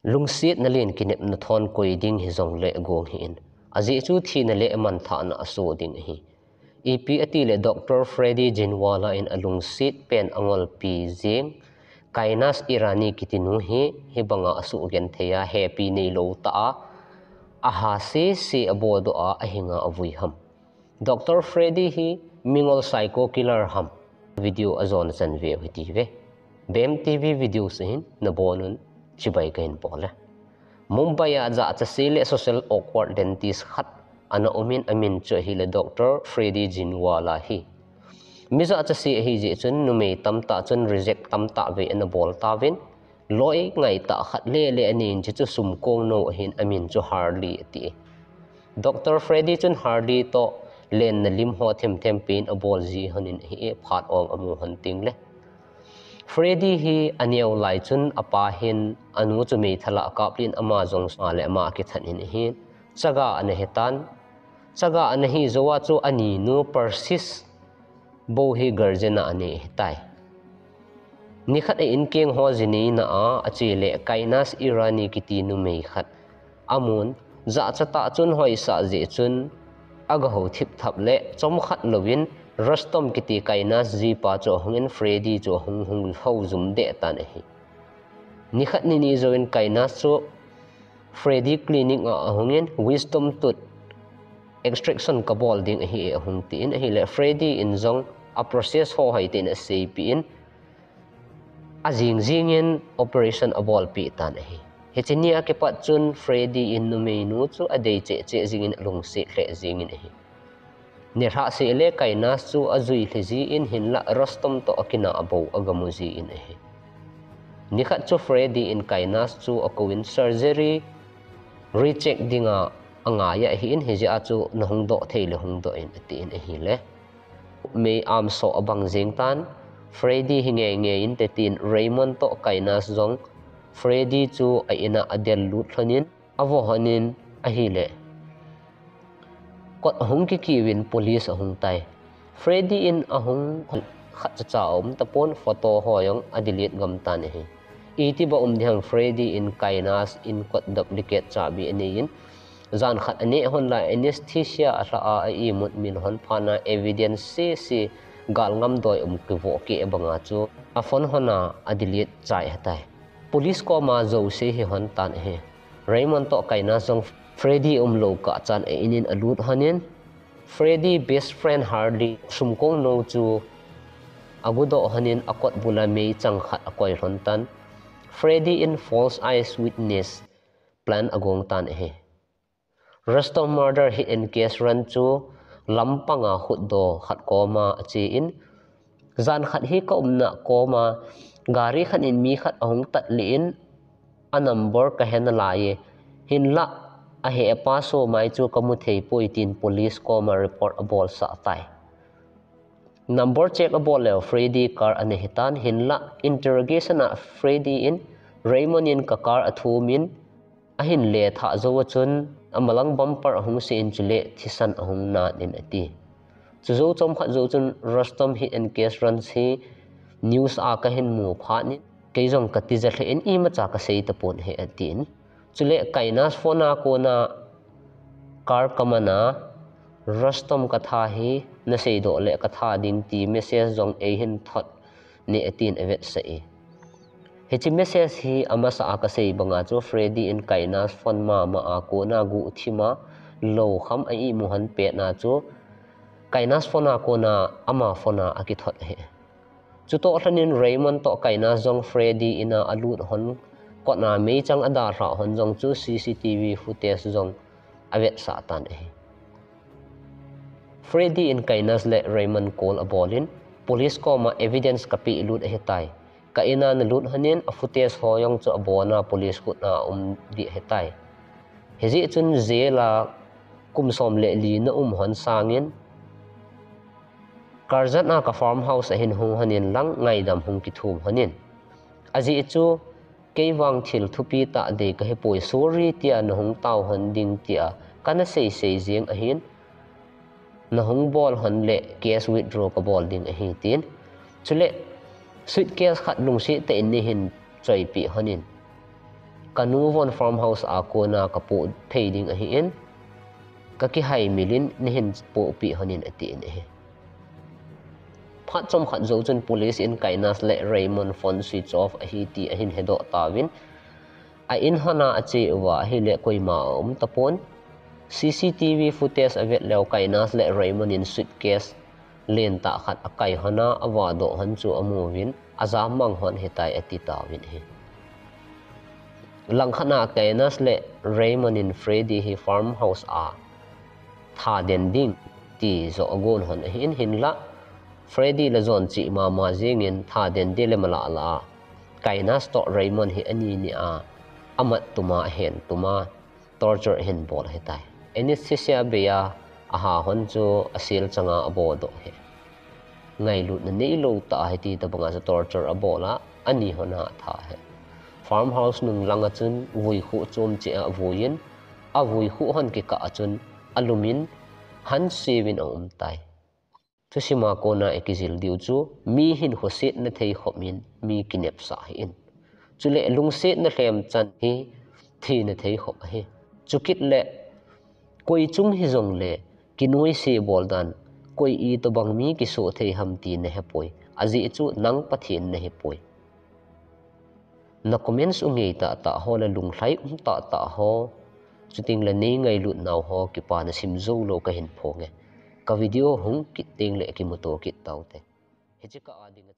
lungsiat na len kinep na thon koi ding hi zong le gong hi in azi chu thi na le man tha na aso ding hi EP ati le Dr. Freddy Jinwala in alungsit pen angol pi jing kainas irani kitinu hi banga asu gen theya happy nei lo ta aha se abodo a ahinga avui ham Dr. Freddy hi mingol psycho killer ham video azon san ve hiti ve BEM TV video sin na bonun chibai kain pole Mumbai aja cha sele social awkward dentist khat ana umin amin cho hi le Dr. Freddy Jinwala hi miza cha si hi je chun numei tamta chun reject tamta ve ana bol ta vin loi ngai ta khat le le anin chu sum kong no hin amin chu hardly ti Dr. Freddy chun hardly to len na lim ho them pin a bol ji hanin hi phat ong amu han ting le Freddy hi aniaw lai chun apa hin anu chu mei thala kaplin ama jong sa le ma ki than in hi chaga ane hetan chaga ane hi zowa chu ani nu persist bo hi garjena ane tai ni khat e in keng ho jini na a achi le kainas irani kiti nu mei khat amun za chata chun hoi sa je chun aga ho thip thap le chom khat lovin Rustom kiti kainas ji pa cho hungin Freddy cho hung ho zum de tan hi ni khat ni zoin kainas cho Freddy clinic a hungin wisdom tooth extraction kabol ding hi hung tin hi le Freddy in zong a process ho hai tin a cpin a jingin operation abol pi tan hi hechinia ke pat chun Freddy in numei nu chu a dei che jingin lung se khle jingin hi nirha se le kainas chu azui thiji in hinla Rustom to akina abo agamuji in hi nikhat chu Freddy in kainas chu akowin surgery recheck dinga anga ya hi in hija chu nahung do theile hung do in ati in hi le me am so abang jeng tan Freddy hinge in tetin Raymond to kainas zong Freddy chu a ina adel lut thanin avo hanin a hi le kot hung ki kiwin police hung tai Freddy in ahung khat cha tapon photo hoyong adilit gam tan hi iti ba dihang Freddy in kainas in kot duplicate chabi anein zan khat ane hon la anesthesia a i mut min hon phana evidence se gal ngam doi ki vo ki banga chu a phone hona adilit chai hatai police ko ma zo se hi hon tan he Raymond to kainas zong Freddy lo ka chan e inin alut hanin Freddy best friend hardly sumkong no chu agudo hanin akot bula mei chang khat akoi ron tan Freddy in false eyes witness plan agong tan he Rustom murder hit and case run chu lampanga huddo khat koma achi in zan khat hi ka umna koma gari khat in mi khat ahong tat li in a number ka hen la ye hin la a he pa so mai chu kamu thei poitin police koma report abol sa tai number check abol le Freddy car ane hitan hin la interrogation a Freddy in Raymond in ka car athumin a hin le tha zo chun amalang bumper ahung se in chule thisan ahung na in ati chu zo chom khat zo chun Rustom hit and case run si news a ka hin mu pha ni keizong kati ja the in I ma cha ka sei ta pon he atin chule kainas phona ko na car kamana Rustom katha hi na sei do le katha ding ti message jong e hin thot ni atin evet sei hechi message hi amasa aka sei banga chu Freddy in kainas phone ma a ko na gu thima lo kham ai mu han pe na chu kainas phone ko na ama phone aki thot he chu to thanin Raymond to kainas jong Freddy ina alut hon ko na mei chang ada ra hon jong chu CCTV footage jong avet sa tan he Freddy in kainas le Raymond call abolin police ko ma evidence kapi lut he tai ka ina na lut hanin a footage hoyong chu abona police kut na di hetai hezi chun zela kumsom le li na hon sangin karjat na ka farmhouse a hin hung hanin lang ngai dam hung ki thum hanin aji chu keiwang thil thupi ta de ka he poi sorry tia na hung taw han ding tia kana sei jeng a hin na hung bol han le cash withdraw ka bol ding a hi tin chule suitcase khat lung si te ni hin choi pi hanin kanu von farmhouse a ko na kapo thading a hi in ka ki hai milin ni hin po pi hanin ati ne he phat chom khat zo chun police in kainas le Raymond phone switch off a hi ti a hin hedo tawin a in hana a che wa hi le koima tapon CCTV footage avet leo kainas le Raymond in suitcase len ta khat akai hana awa do han chu amovin aza mang hon hetai ati tawin he langkhana kainas le Raymond in Freddy hi farmhouse a tha den ding ti zo agon hon hin la Freddy la zon chi ma jingin tha den de le mala la kainas to Raymond hi ani ni a amat tuma hen tuma torture hen bol hetai anesthesia beya aha hon chu asil changa abodo he ngai lut na nei lo ta he ti ta banga sa torture abola ani hona tha he farmhouse nung langa chun vui khu chom che a vuin a vui khu hon ke ka chun alumin han sewin om tai thusima kona ekizil diu chu mi hin hoset na thei khomin mi kinep sa hin chule lungset na hlem chan hi thi na thei khop hi chukit le koi chung hi zong le kinoi se boldan koi I to bang mi ki so thei ham ti na hepoi aji chu nang pathin na hepoi na comments ungei ta ho la lung thlai ta ho chuting la nei ngai lut naw ho ki pa na sim zo lo ka hin phonge ka video hung kiting le ki moto ki taute he chi ka ading